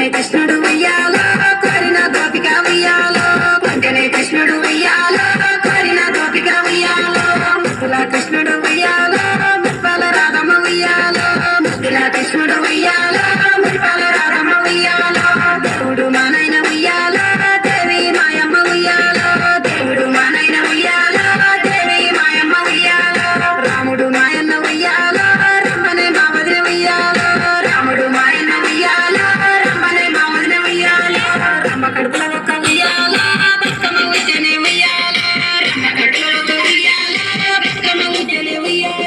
కొంటనే కృష్ణుడు ఉయ్యాలో కోరిన గోపిక ఉయ్యాలో కొంటనే కృష్ణుడు ఉయ్యాలో కోరిన గోపిక ఉయ్యాలో ముద్దుల కృష్ణుడు ఉయ్యాలో ముప్పల రాధమ్మ ఉయ్యాలో ముద్దుల కృష్ణుడు ఉయ్యాలో ముప్పల రాధమ్మ ఉయ్యాలో దేవుడు మానైన ఉయ్యాలో దేవి మాయమ్మ ఉయ్యాలో దేవుడు మానైన ఉయ్యాలో దేవి మాయమ్మ ఉయ్యాలో రాముడు మాయన్న ఉయ్యాలో రమ్మనే మావదిన ఉయ్యాలో రాముడు మాయన్న ఉయ్యాలో రమ్మనే మావదిన ఉయ్యాలో రమ్మ కడుపుల ఒక్క ఉయ్యాలో బతుకమ్మ ఉయ్యనే ఉయ్యాలో రమ్మ కడుపుల ఒక్క ఉయ్యాలో బతుకమ్మ ఉయ్యనే ఉయ్యాలో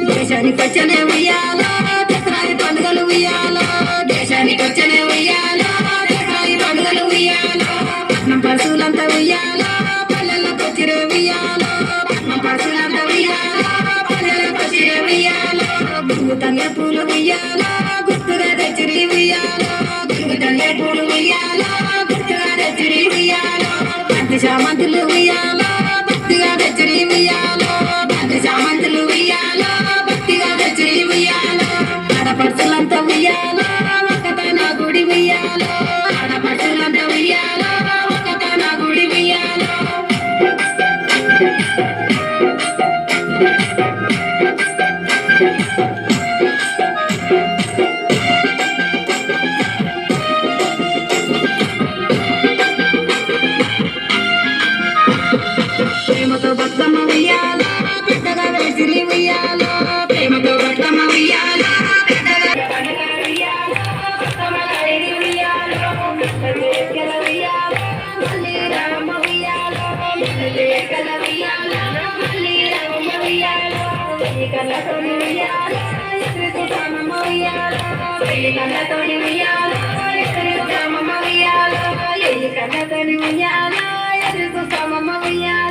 దేశానికొచ్చనే ఉయ్యాలో దసరాయి పండుగలు ఉయ్యాలో దేశానికొచ్చనే ఉయ్యాలో దసరాయి పండుగలు ఉయ్యాలో పట్నం పశువులంతా ఉయ్యాలో పల్లెల్లోకొచ్చిరే ఉయ్యాలో పట్నం పశువులంతా ఉయ్యాలో పల్లెల్లోకొచ్చిరే ఉయ్యాలో గురుగు తంగ పూలు ఉయ్యాలో గుర్తుగా తెచ్చిరి ఉయ్యాలో గురుగు తంగ పూలు ఉయ్యాలో గుర్తుగా తెచ్చిరి ఉయ్యాలో బంతి చామంతులు ఉయ్యాలో భక్తిగా తెచ్చిరి ఉయ్యాలో బంతి చామంతులు ఉయ్యాలో భక్తిగా తెచ్చిరి ఉయ్యాలో ఆడపడుచులంతా ఉయ్యాలో ఒక్కతన గుడి ఉయ్యాలో ఆడపడుచులంతా ఉయ్యాలో ఒక్కతన గుడి ఉయ్యాలో ప్రేమతో బతుకమ్మ ఉయ్యాలో పెద్దగా వేసిరి ఉయ్యాలో ప్రేమతో బతుకమ్మ ఉయ్యాలో పెద్దగా ఉయ్యాలో బతుకమ్మ కడిగి ఉయ్యాలో ఎక్కల ఉయ్యాలో మళ్ళీ రామ ఉయ్యాలో ఎక్కల ఉయ్యాలో మళ్ళీ రామ ఉయ్యాలో కళ్ళతోని ఉయ్యాలో ఎక్కడికి రామమ్మ ఉయ్యాలో కళ్ళతోని ఉయ్యాలో ఎక్కడికి రామమ్మ ఉయ్యాలో కళ్ళతోని ఉయ్యాలో ఎక్కడికి రామమ్మ ఉయ్యాలో